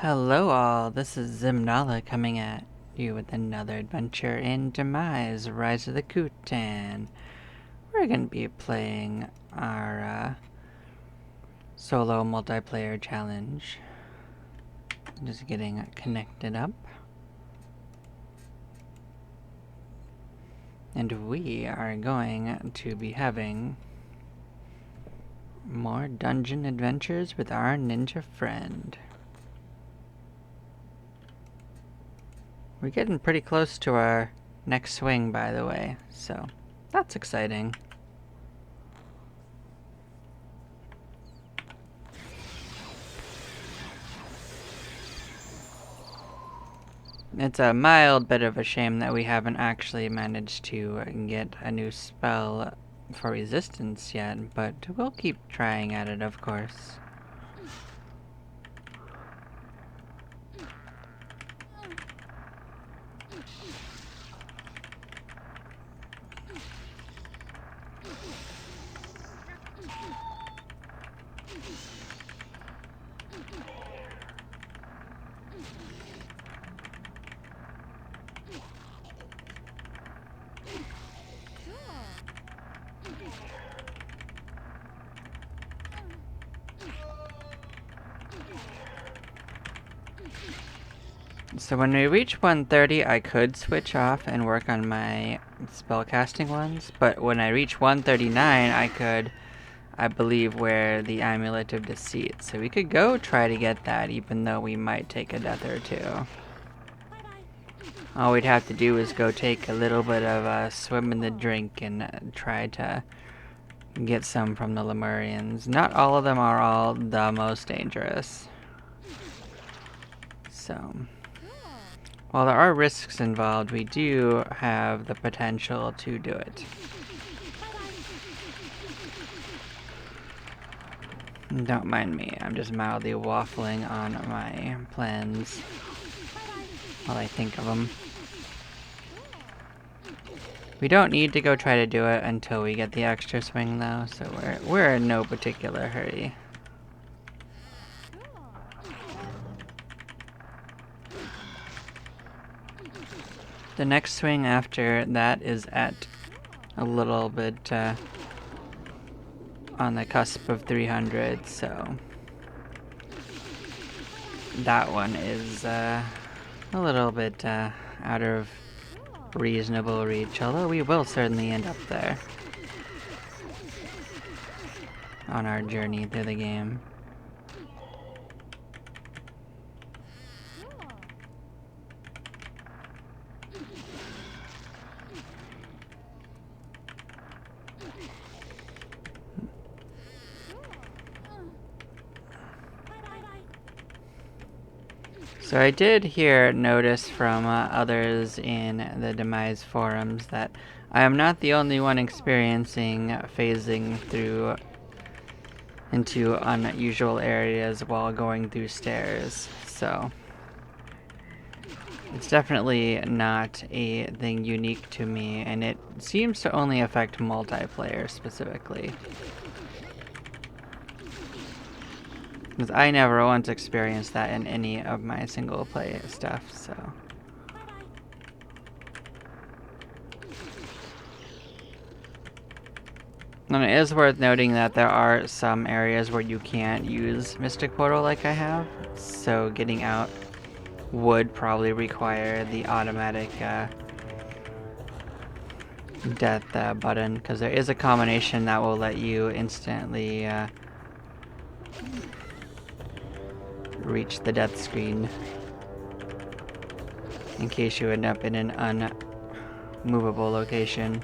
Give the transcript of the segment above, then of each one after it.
Hello all, this is Zimnala coming at you with another adventure in Demise, Rise of the Kutan. We're going to be playing our solo multiplayer challenge. Just getting connected up. And we are going to be having more dungeon adventures with our ninja friend. We're getting pretty close to our next swing, by the way, so that's exciting. It's a mild bit of a shame that we haven't actually managed to get a new spell for resistance yet, but we'll keep trying at it, of course. So when we reach 130, I could switch off and work on my spellcasting ones, but when I reach 139, I could, I believe, wear the Amulet of Deceit. So we could go try to get that, even though we might take a death or two. All we'd have to do is go take a little bit of a swim in the drink and try to get some from the Lemurians. Not all of them are all the most dangerous. So, while there are risks involved, we do have the potential to do it. Don't mind me, I'm just mildly waffling on my plans while I think of them. We don't need to go try to do it until we get the extra swing though, so we're in no particular hurry. The next swing after that is at a little bit on the cusp of 300, so that one is a little bit out of reasonable reach, although we will certainly end up there on our journey through the game. So I did notice from others in the Demise forums that I am not the only one experiencing phasing through into unusual areas while going through stairs, so it's definitely not a thing unique to me, and it seems to only affect multiplayer specifically. Because I never once experienced that in any of my single play stuff, so. And it is worth noting that there are some areas where you can't use Mystic Portal like I have, so getting out would probably require the automatic death button, because there is a combination that will let you instantly reach the death screen in case you end up in an unmovable location.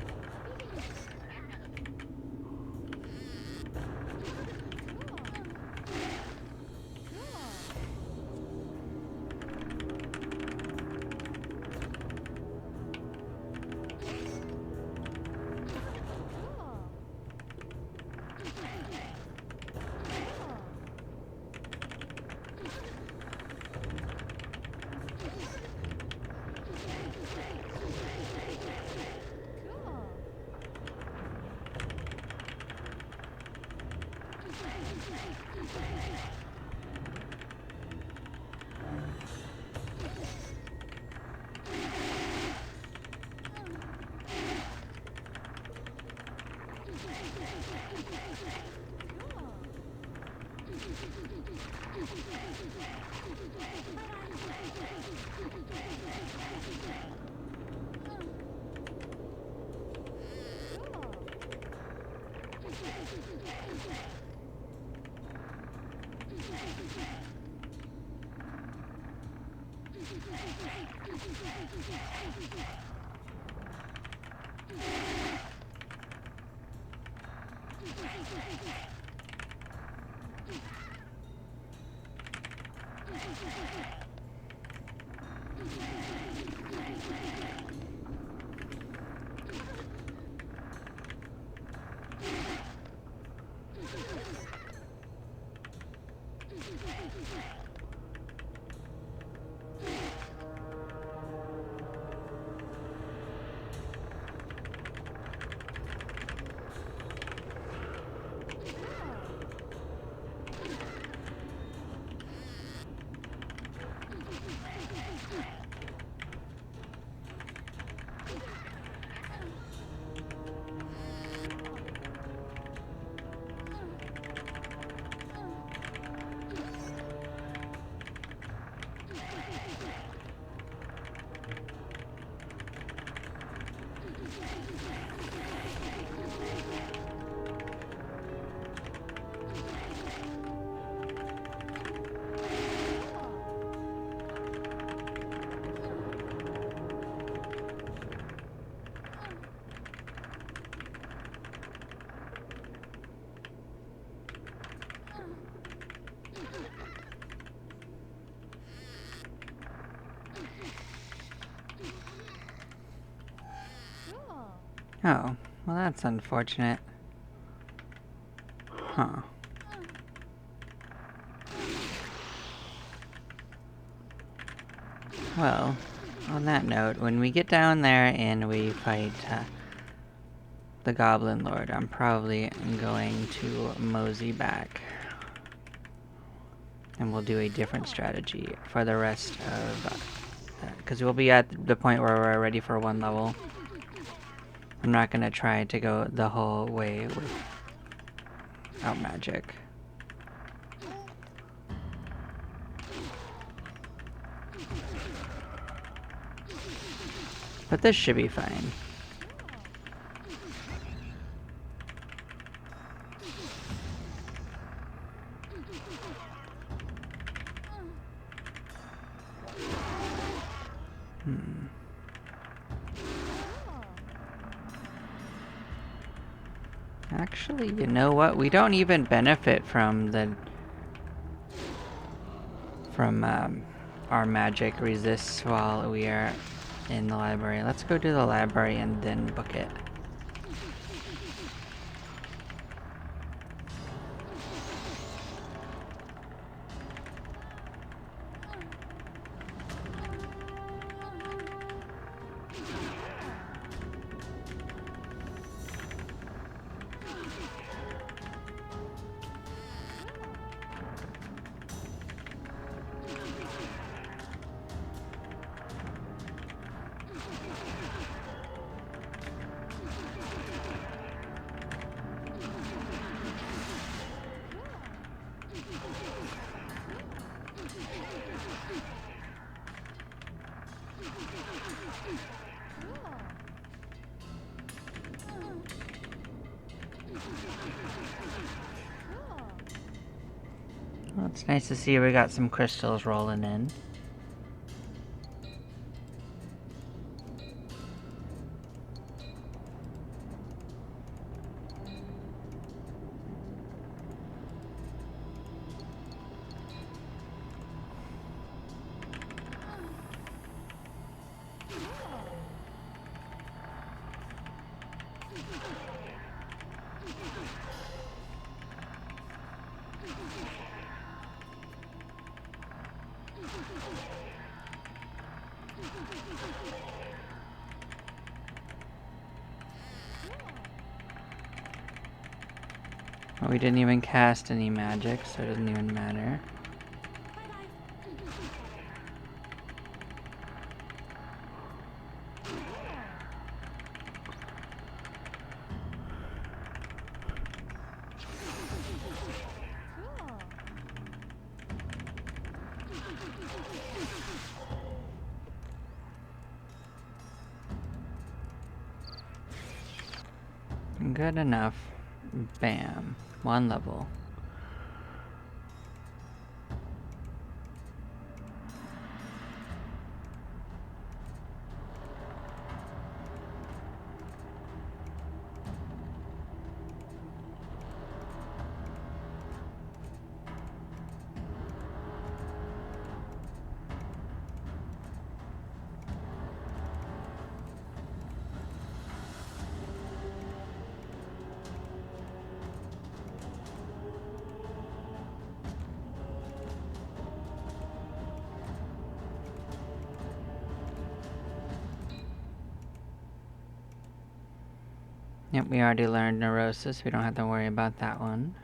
Oh, well that's unfortunate. Huh. Well, on that note, when we get down there and we fight the Goblin Lord, I'm probably going to mosey back. And we'll do a different strategy for the rest of... because we'll be at the point where we're ready for one level. I'm not going to try to go the whole way without magic. But this should be fine. Actually, you know what? We don't even benefit from our magic resists while we are in the library. Let's go to the library and then book it. Well, it's nice to see we got some crystals rolling in. Well, we didn't even cast any magic, so it doesn't even matter. Good enough. Bam. 1 level. Yep, we already learned Neurosis. We don't have to worry about that one.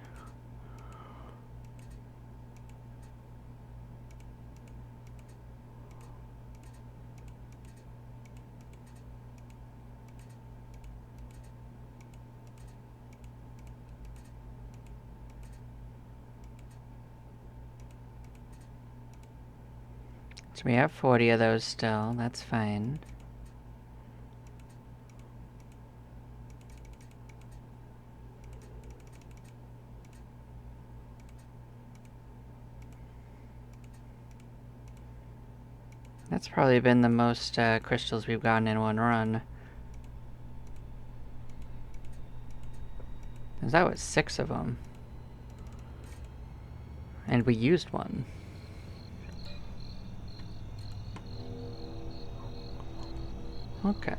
So we have 40 of those still. That's fine. That's probably been the most crystals we've gotten in one run. 'Cause that was 6 of them. And we used one. Okay.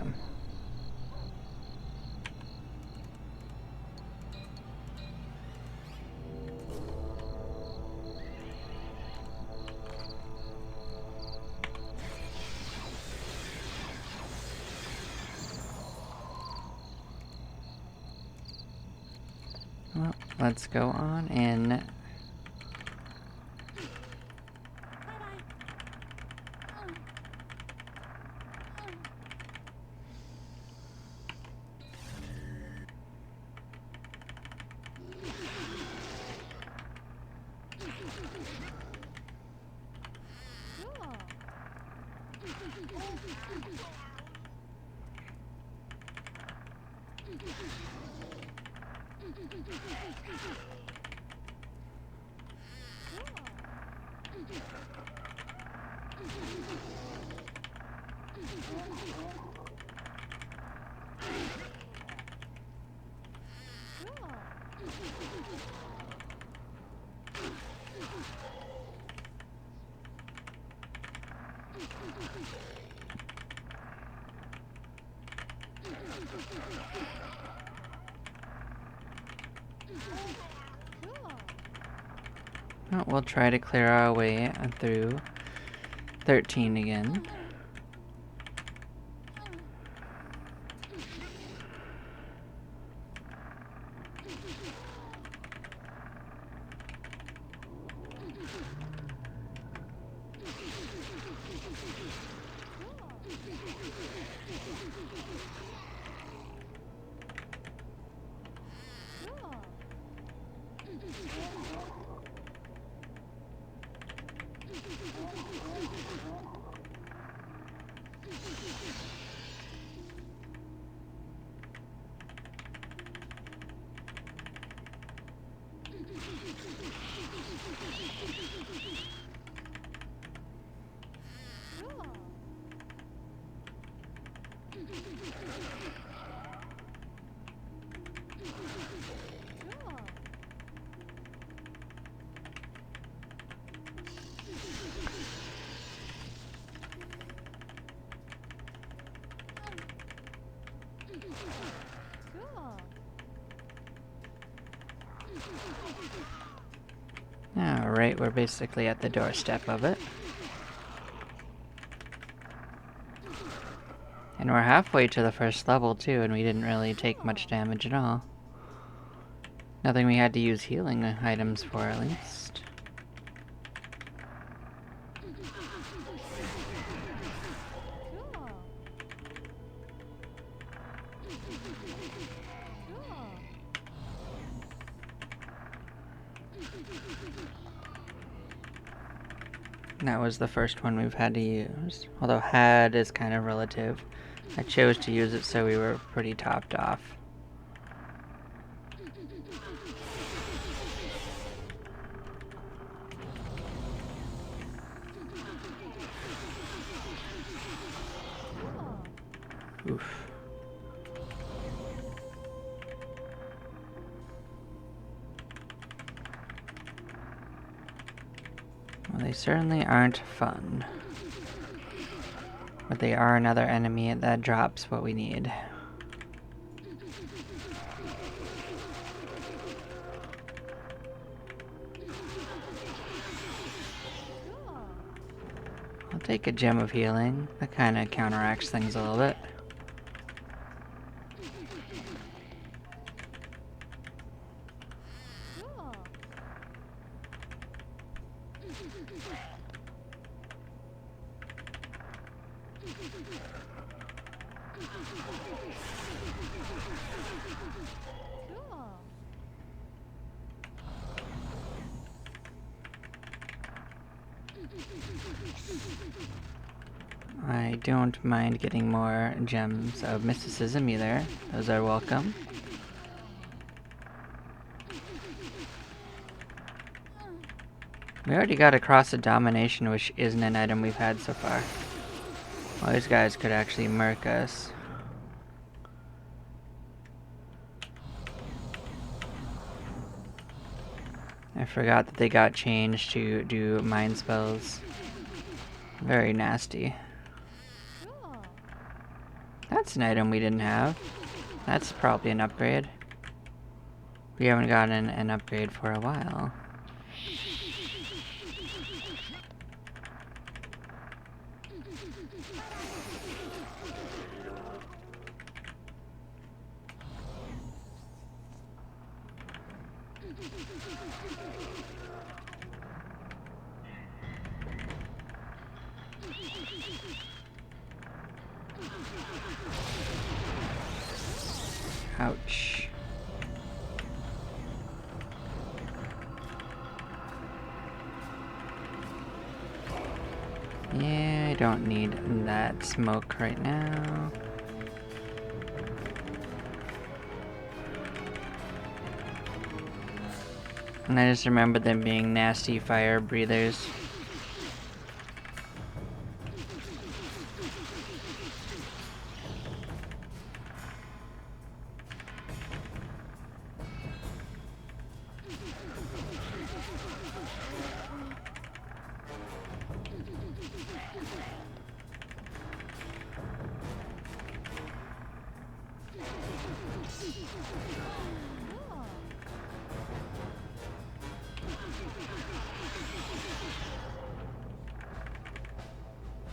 Well, let's go on in. Well, we'll try to clear our way through 13 again. Alright, we're basically at the doorstep of it. And we're halfway to the first level too, and we didn't really take much damage at all. Nothing we had to use healing items for, at least. That was the first one we've had to use. Although had is kind of relative. I chose to use it so we were pretty topped off. Oof. Well, they certainly aren't fun. But they are another enemy that drops what we need. I'll take a gem of healing. That kind of counteracts things a little bit. I don't mind getting more gems of mysticism either. Those are welcome. We already got across a domination, which isn't an item we've had so far. Well, these guys could actually murk us. I forgot that they got changed to do mind spells. Very nasty. That's an item we didn't have. That's probably an upgrade. We haven't gotten an upgrade for a while. Ouch. Yeah, I don't need that smoke right now. And I just remember them being nasty fire breathers.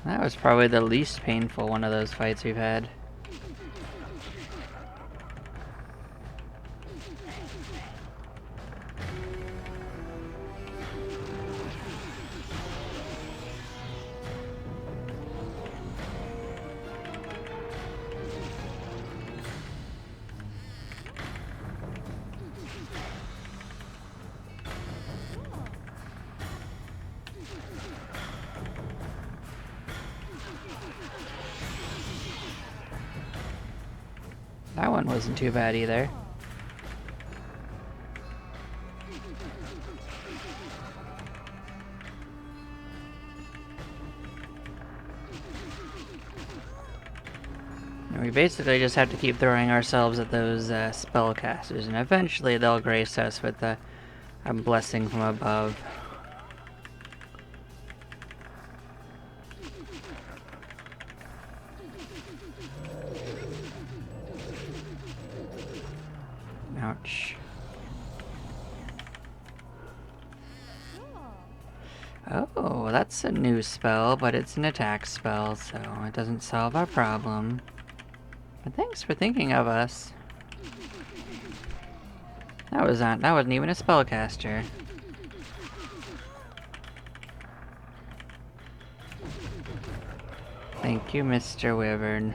That was probably the least painful one of those fights we've had. That one wasn't too bad either. And we basically just have to keep throwing ourselves at those spellcasters, and eventually they'll grace us with a blessing from above. Ouch. Oh, that's a new spell, but it's an attack spell, so it doesn't solve our problem. But thanks for thinking of us. That wasn't even a spellcaster. Thank you, Mr. Wyvern.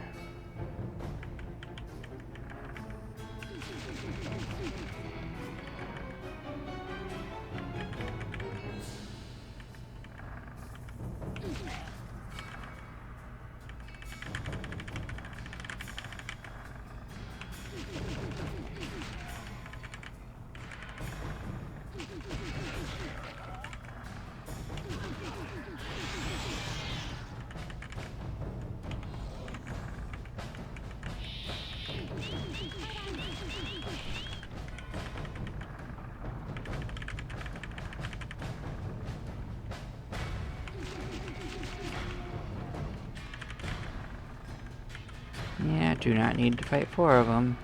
Do not need to fight 4 of them.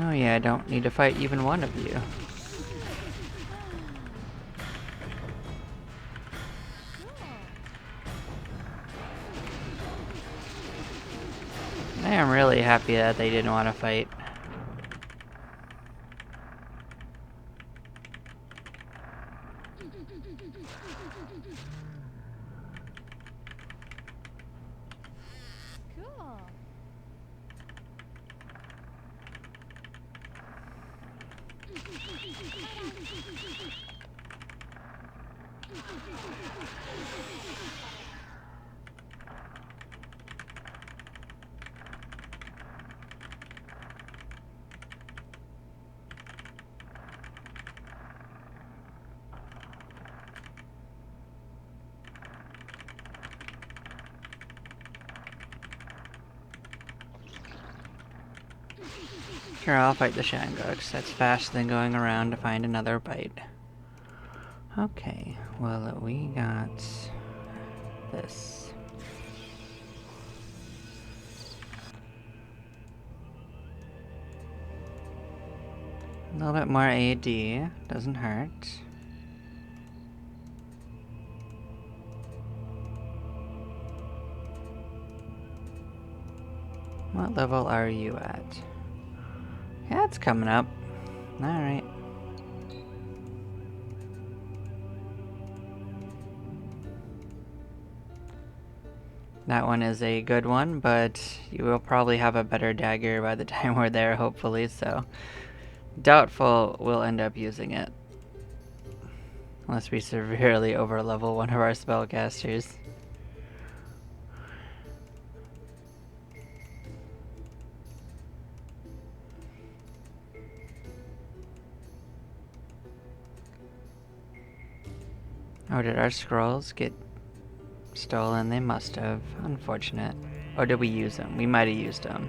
Oh yeah, I don't need to fight even one of you. I am really happy that they didn't want to fight. Sure, I'll fight the Shangoks. That's faster than going around to find another bite. Okay, well, we got this. A little bit more AD, doesn't hurt. What level are you at? Yeah, it's coming up. Alright. That one is a good one, but you will probably have a better dagger by the time we're there, hopefully, so doubtful we'll end up using it. Unless we severely overlevel one of our spellcasters. Oh, did our scrolls get stolen? They must have. Unfortunate. Or did we use them? We might have used them.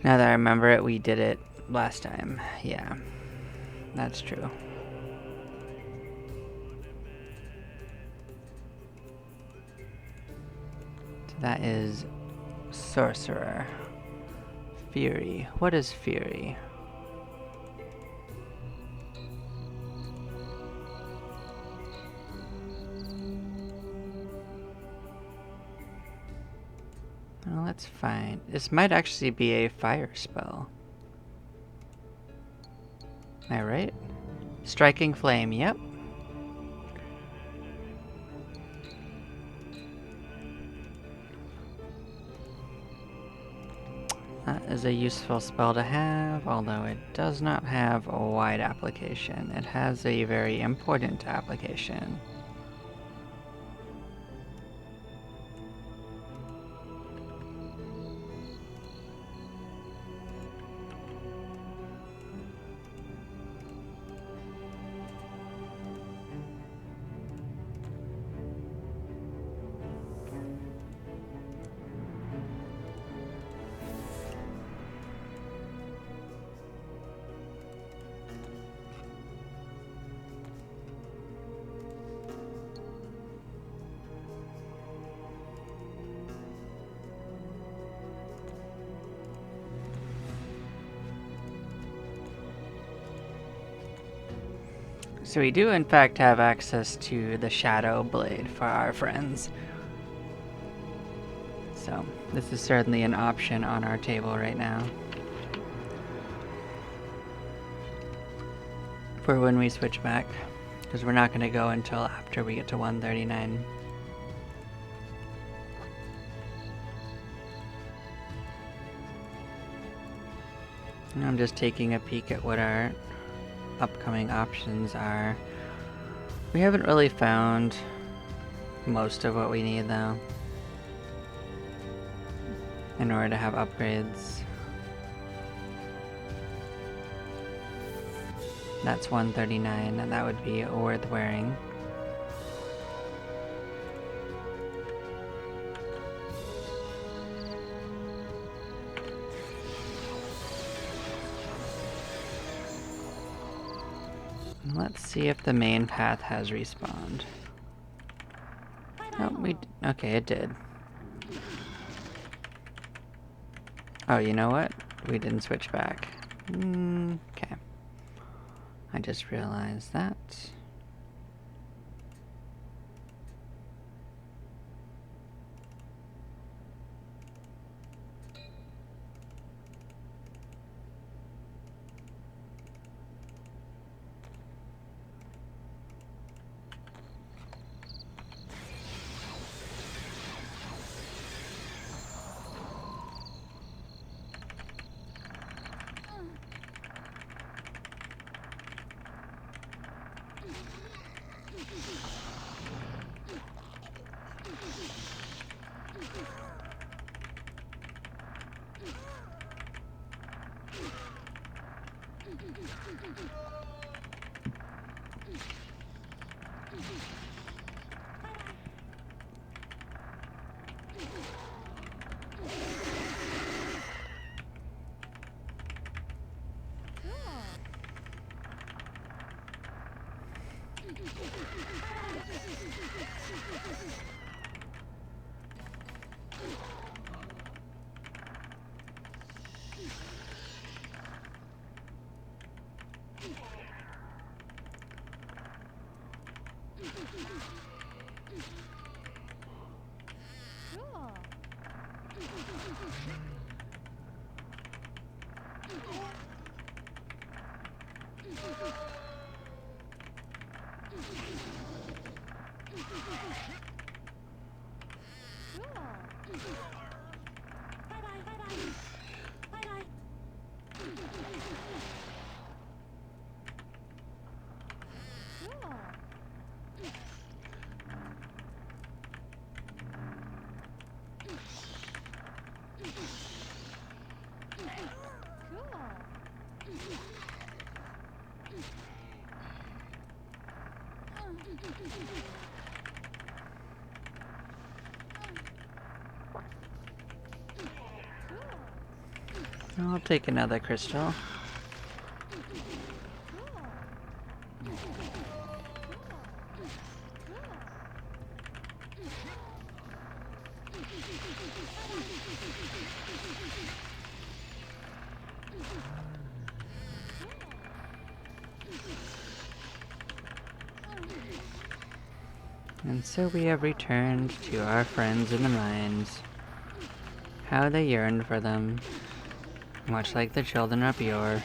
Now that I remember it, we did it last time. Yeah, that's true. So that is Sorcerer. Fury. What is Fury? Well, that's fine. This might actually be a fire spell. Am I right? Striking Flame, yep. That is a useful spell to have, although it does not have a wide application. It has a very important application. So we do in fact have access to the Shadow Blade for our friends. So this is certainly an option on our table right now. For when we switch back. Because we're not going to go until after we get to 139. And I'm just taking a peek at what our upcoming options are. We haven't really found most of what we need though in order to have upgrades. That's 139 and that would be worth wearing. Let's see if the main path has respawned. Oh, okay, it did. Oh, you know what? We didn't switch back. Okay. I just realized that. I'll take another crystal. And so we have returned to our friends in the mines. How they yearned for them, much like the children of yore.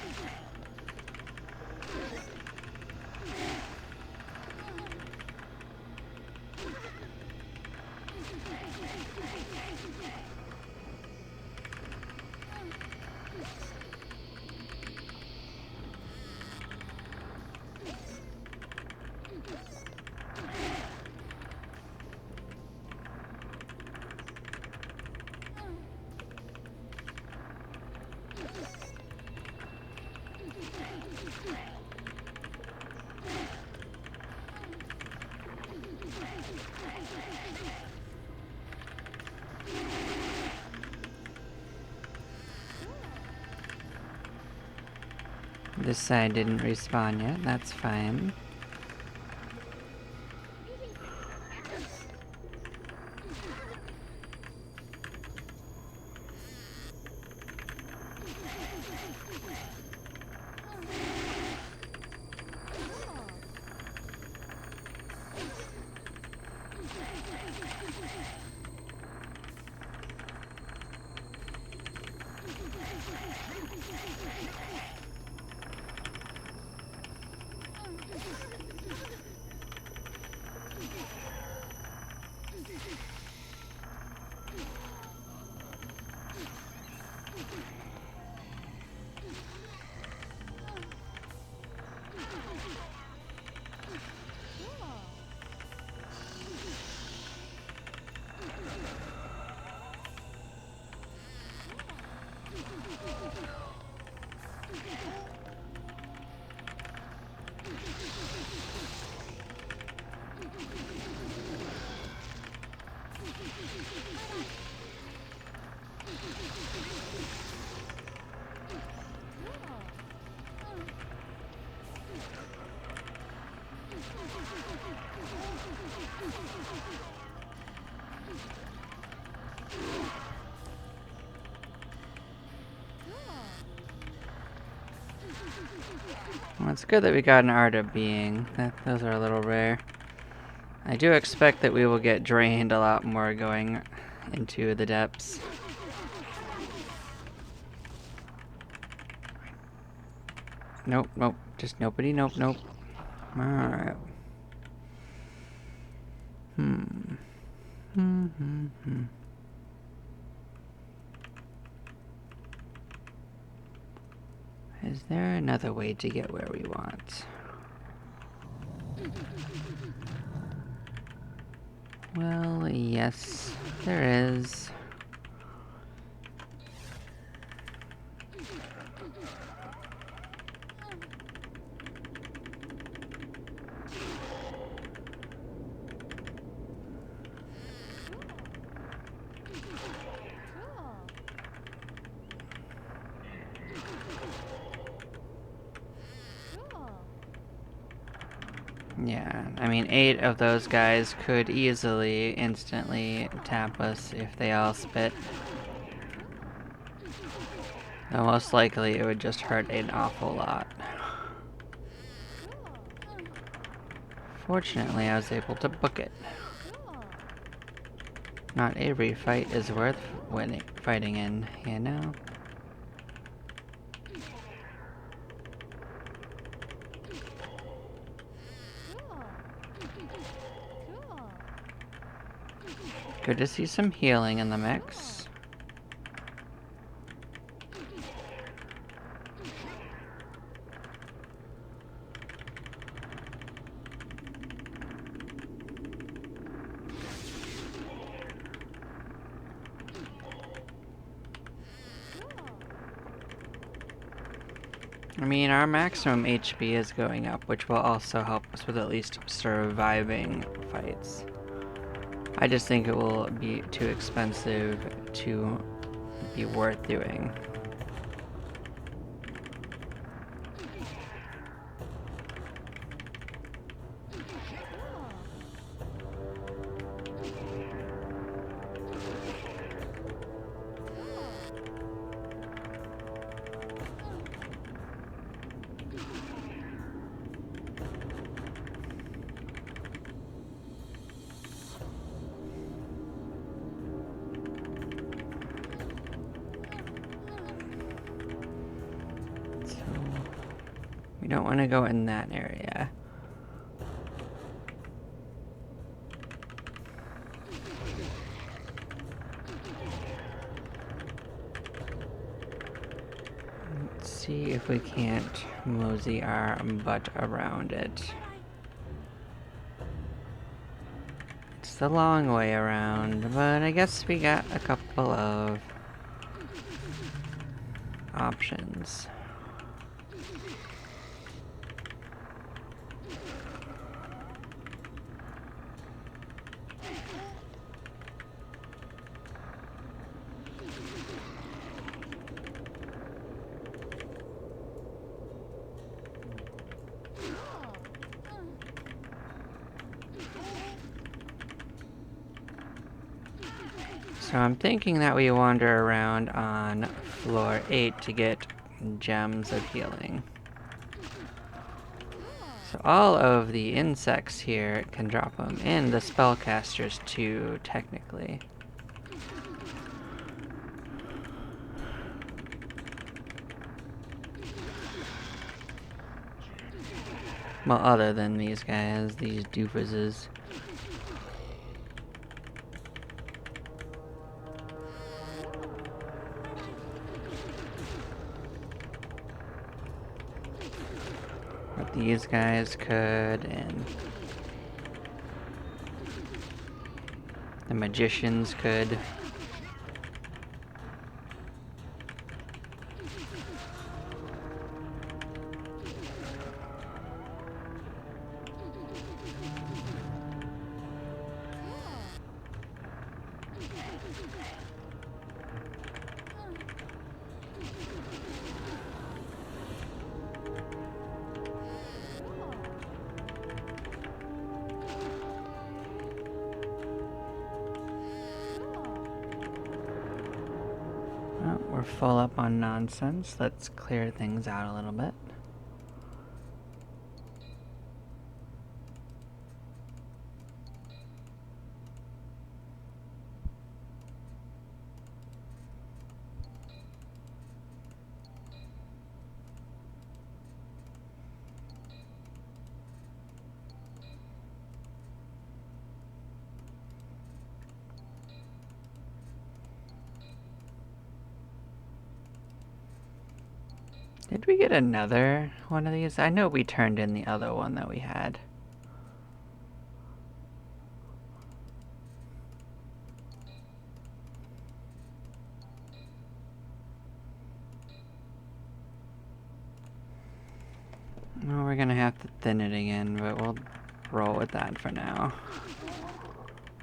This side didn't respawn yet, that's fine. Well, it's good that we got an Art of Being. Those are a little rare. I do expect that we will get drained a lot more going into the depths. Nope, nope. Just nobody, nope, nope. Alright. Is there another way to get where we want? Well, yes, there is. Yeah, I mean, 8 of those guys could easily, instantly tap us if they all spit. Though most likely it would just hurt an awful lot. Fortunately, I was able to book it. Not every fight is worth fighting in, you know? Good to see some healing in the mix. I mean, our maximum HP is going up, which will also help us with at least surviving fights. I just think it will be too expensive to be worth doing. We don't want to go in that area. Let's see if we can't mosey our butt around it. It's the long way around, but I guess we got a couple of options. So I'm thinking that we wander around on floor 8 to get gems of healing. So all of the insects here can drop them in the spellcasters too, technically. Well, other than these guys, these doofuses. But these guys could, and the magicians could. Well, we're full up on nonsense. Let's clear things out a little bit. Did we get another one of these? I know we turned in the other one that we had. Well, we're gonna have to thin it again, but we'll roll with that for now.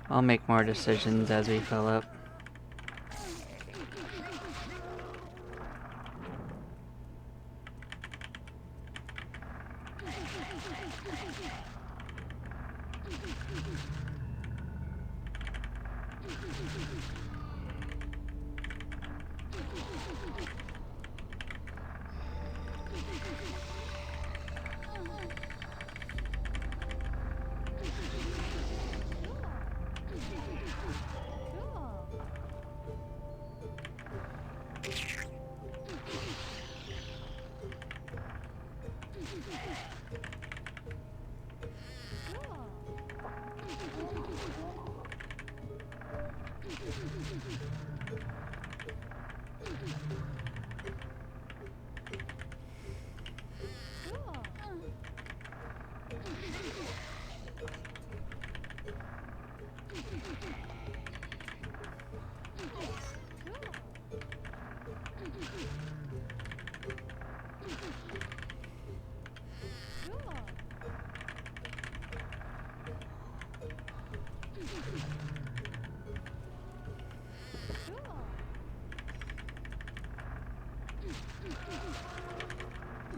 I'll make more decisions as we fill up.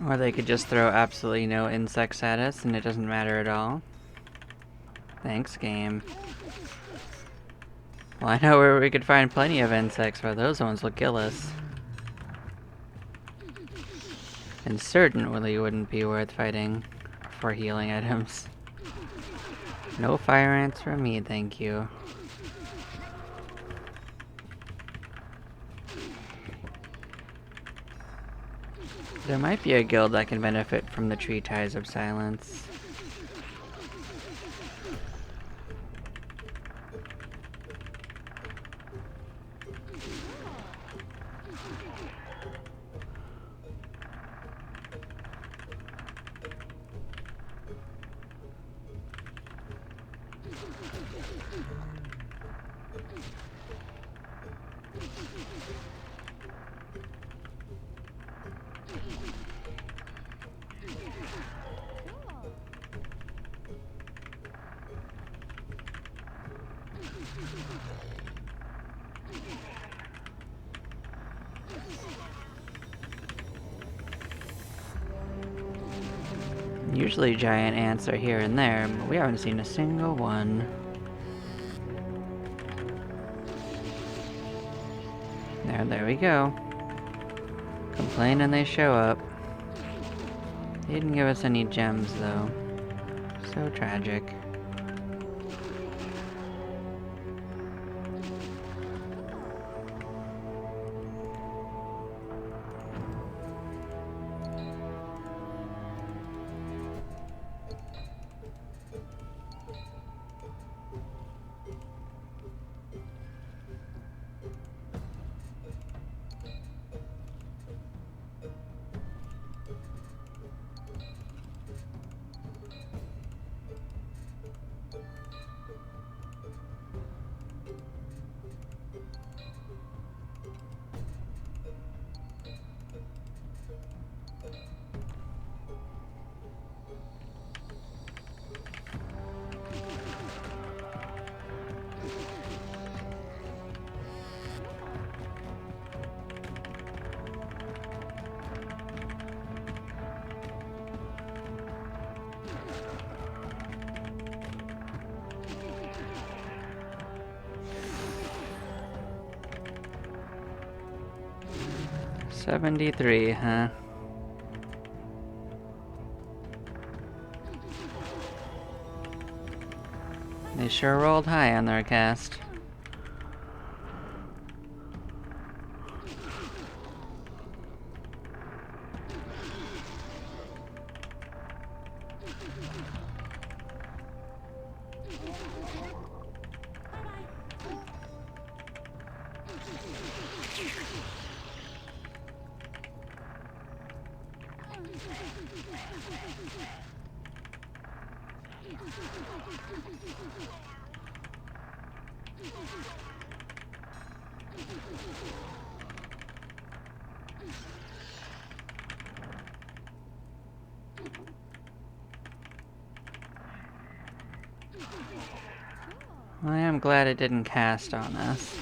Or they could just throw absolutely no insects at us and it doesn't matter at all. Thanks, game. Well, I know where we could find plenty of insects, but those ones will kill us. And certainly wouldn't be worth fighting for healing items. No fire ants from me, thank you. There might be a guild that can benefit from the tree ties of silence. Usually giant ants are here and there, but we haven't seen a single one. There we go. Complain and they show up. They didn't give us any gems though. So tragic. $73, huh? They sure rolled high on their cast. Well, I am glad it didn't cast on us.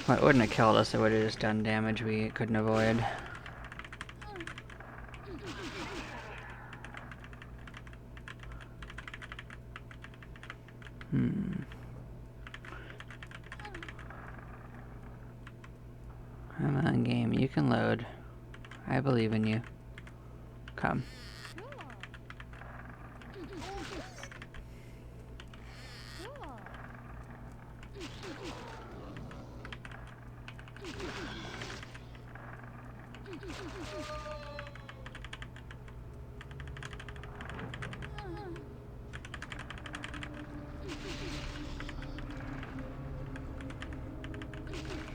Well, it wouldn't have killed us, it would have just done damage we couldn't avoid. Come on, game, you can load. I believe in you. Come.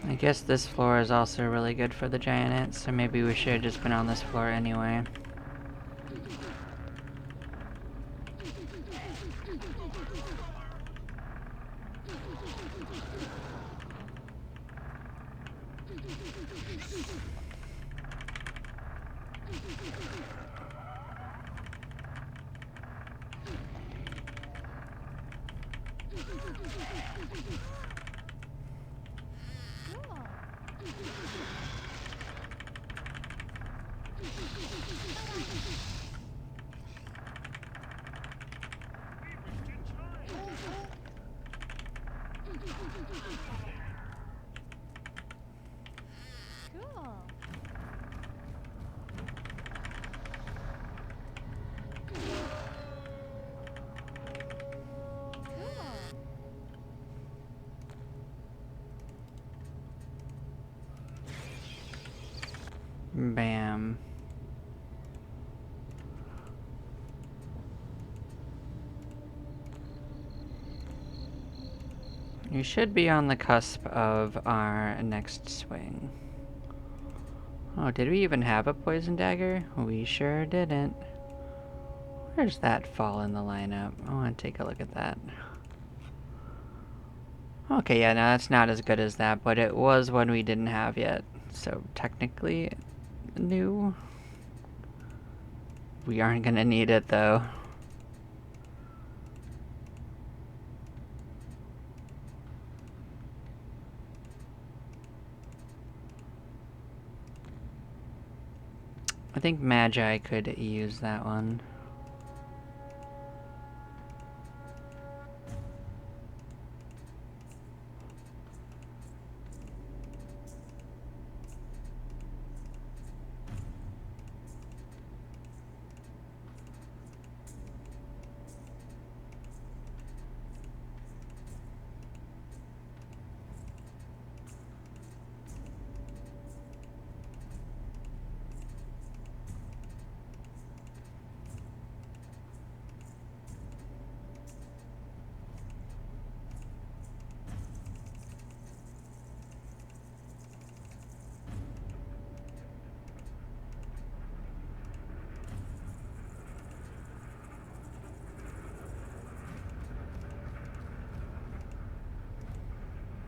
I guess this floor is also really good for the giant ants, so maybe we should have just been on this floor anyway. Bam. You should be on the cusp of our next swing. Oh, did we even have a poison dagger? We sure didn't. Where's that fall in the lineup? I want to take a look at that. Okay, yeah, no, that's not as good as that, but it was one we didn't have yet. So technically new. We aren't gonna need it though. I think Magi could use that one.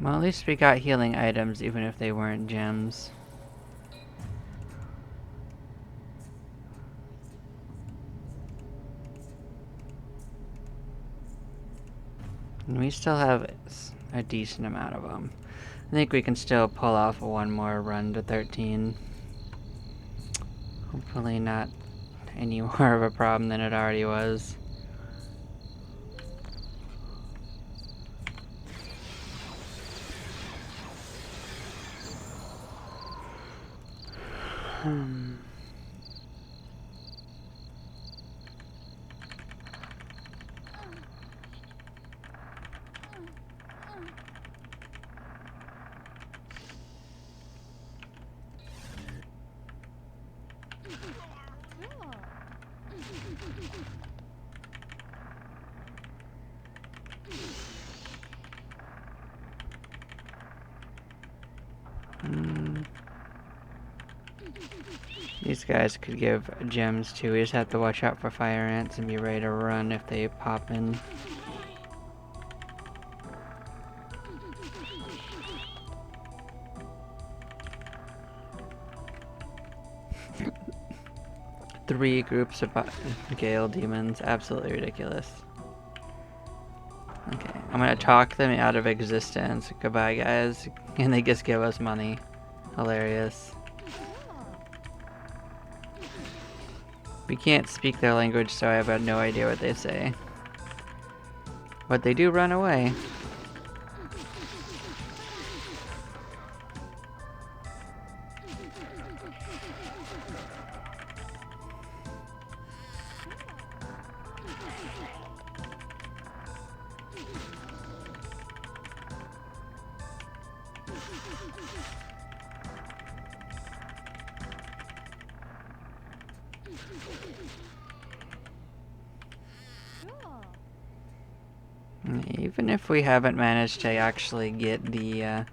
Well, at least we got healing items, even if they weren't gems. And we still have a decent amount of them. I think we can still pull off one more run to 13. Hopefully not any more of a problem than it already was. These guys could give gems too. We just have to watch out for fire ants and be ready to run if they pop in. Three groups of Gale demons. Absolutely ridiculous. Okay, I'm gonna talk them out of existence. Goodbye, guys. And they just give us money. Hilarious. We can't speak their language, so I have no idea what they say. But they do run away. Even if we haven't managed to actually get the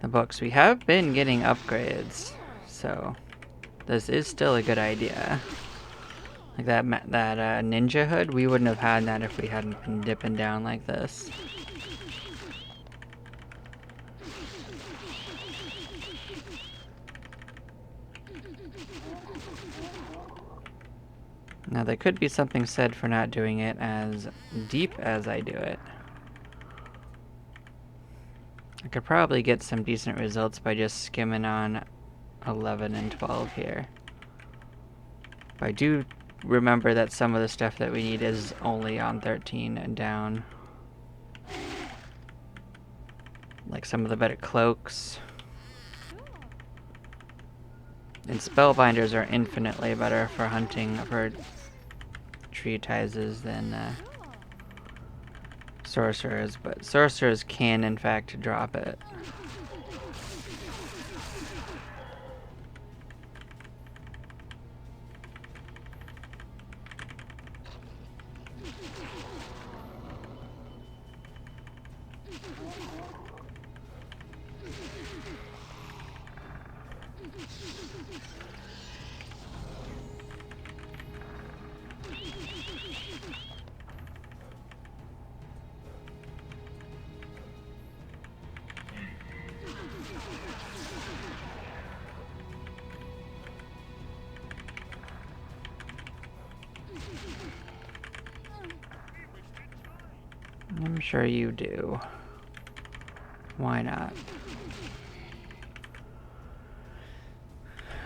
books, we have been getting upgrades, so this is still a good idea. Like that ninja hood, we wouldn't have had that if we hadn't been dipping down like this. Now there could be something said for not doing it as deep as I do it. I could probably get some decent results by just skimming on 11 and 12 here. But I do remember that some of the stuff that we need is only on 13 and down. Like some of the better cloaks. And spellbinders are infinitely better for hunting for treatises than sorcerers, but sorcerers can in fact drop it. I'm sure you do. Why not?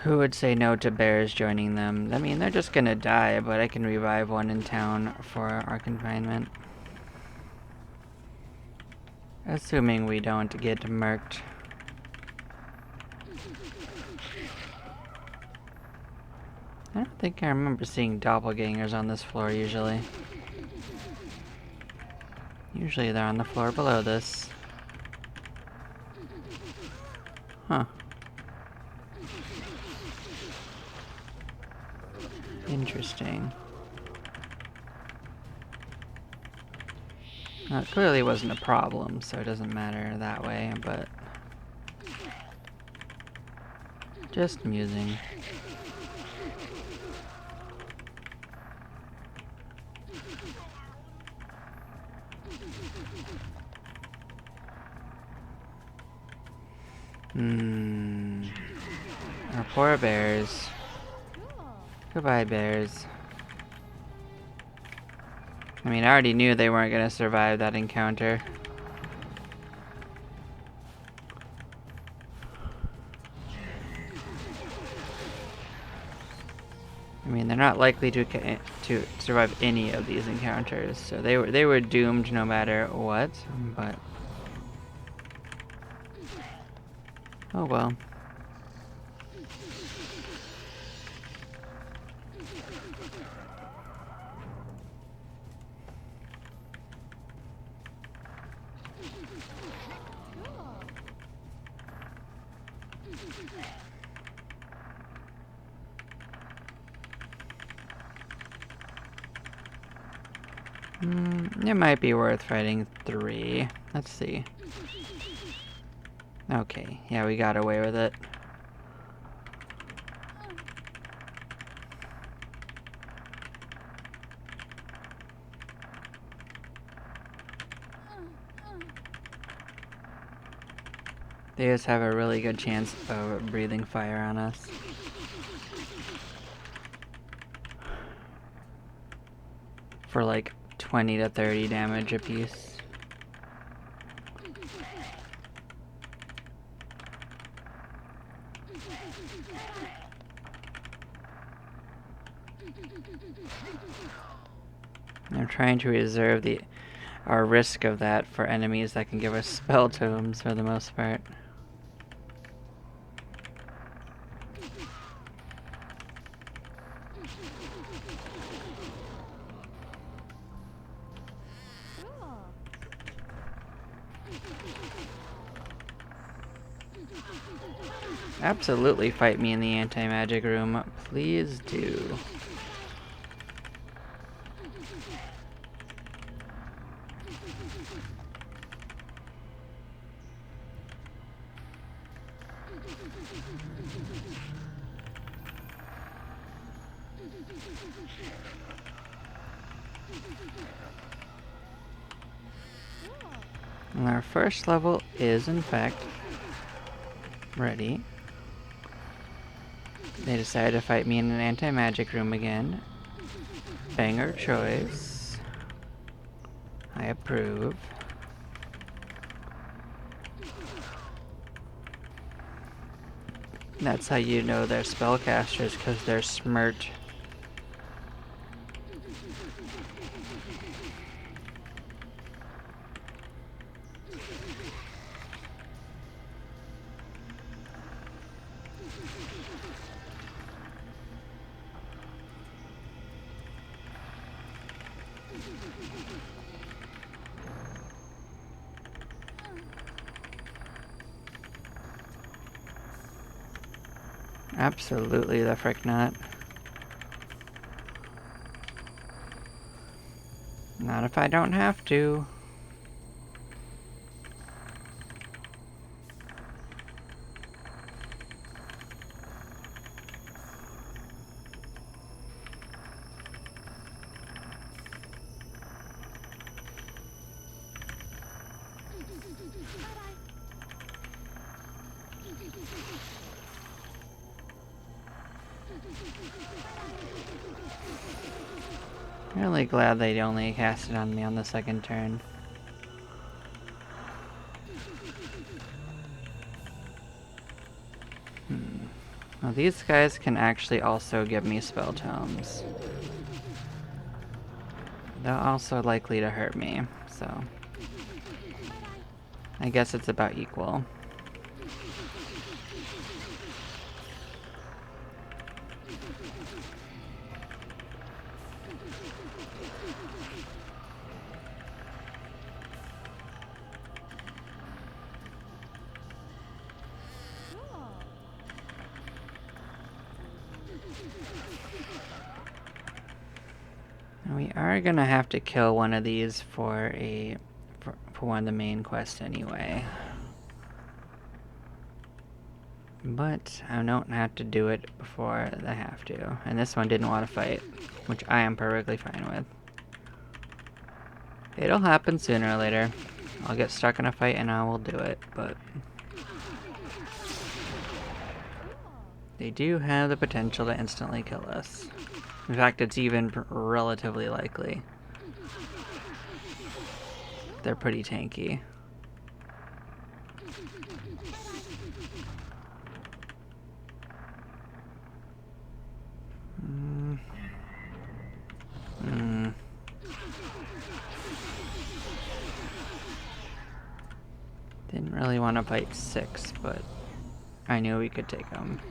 Who would say no to bears joining them? I mean, they're just gonna die, but I can revive one in town for our confinement. Assuming we don't get murked. I don't think I remember seeing doppelgangers on this floor usually. Usually they're on the floor below this. Huh. Interesting. Now, it clearly wasn't a problem, so it doesn't matter that way, but just amusing. Our poor bears. Goodbye, bears. I mean, I already knew they weren't gonna survive that encounter. I mean, they're not likely to survive any of these encounters, so they were doomed no matter what. But oh well. It might be worth fighting 3. Let's see. Okay, yeah, we got away with it. They just have a really good chance of breathing fire on us. For like 20 to 30 damage apiece. I'm trying to reserve our risk of that for enemies that can give us spell tomes for the most part. Absolutely fight me in the anti-magic room. Please do. And our first level is, in fact, ready. They decided to fight me in an anti-magic room again. Banger choice. I approve. That's how you know they're spellcasters, because they're smirch. Absolutely the frick not. Not if I don't have to. Really glad they only cast it on me on the second turn. Well, these guys can actually also give me spell tomes. They're also likely to hurt me, so I guess it's about equal. We are gonna have to kill one of these for one of the main quests anyway. But I don't have to do it before I have to. And this one didn't want to fight, which I am perfectly fine with. It'll happen sooner or later. I'll get stuck in a fight and I will do it, but they do have the potential to instantly kill us. In fact, it's even relatively likely. They're pretty tanky. Didn't really want to fight 6, but I knew we could take them.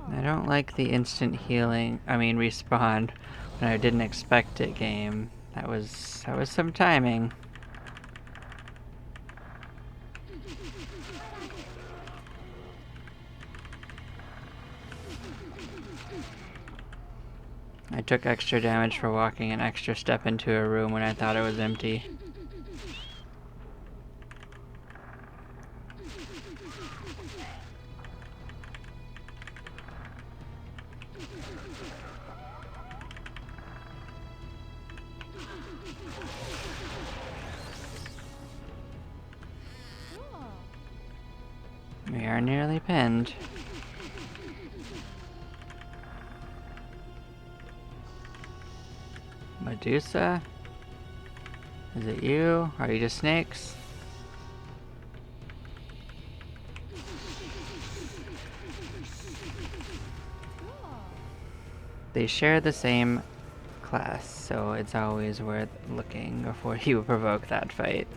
I don't like the instant healing, respawn when I didn't expect it game. That was some timing. I took extra damage for walking an extra step into a room when I thought it was empty. We are nearly pinned. Medusa? Is it you? Are you just snakes? They share the same class, so it's always worth looking before you provoke that fight.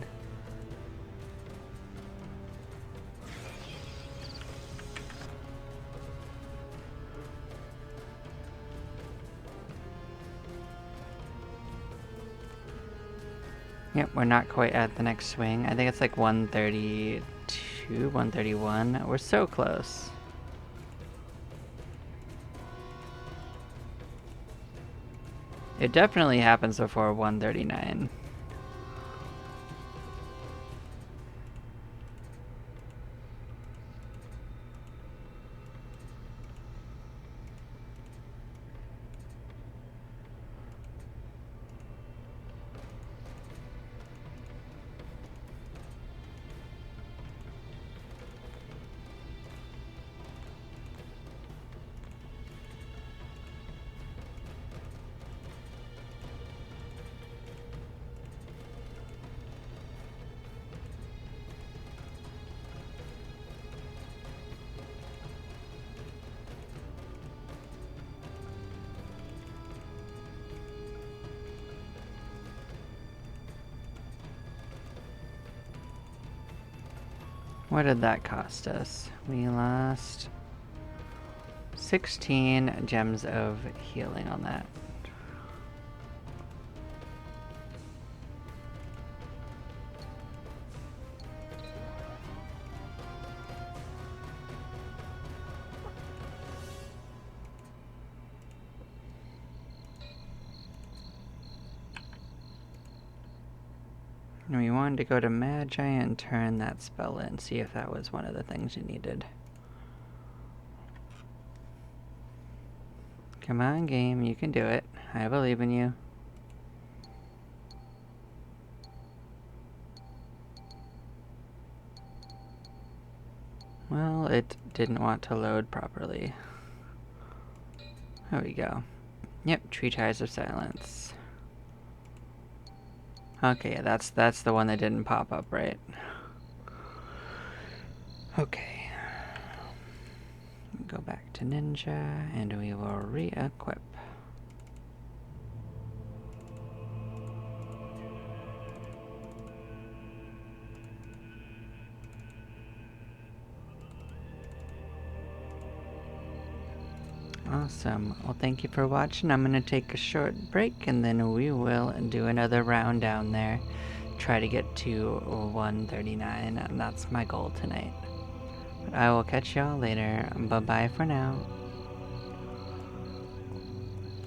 Yep, we're not quite at the next swing. I think it's like 132, 131. We're so close. It definitely happens before 139. What did that cost us? We lost 16 gems of healing on that. And we wanted to go to Magi and turn that spell in, see if that was one of the things you needed. Come on, game, you can do it. I believe in you. Well, it didn't want to load properly. There we go. Yep, Tree Ties of Silence. Okay, yeah, that's the one that didn't pop up, right? Okay. Go back to Ninja, and we will re-equip. Awesome. Well, thank you for watching. I'm going to take a short break, and then we will do another round down there. Try to get to 139, and that's my goal tonight. But I will catch y'all later. Bye-bye for now.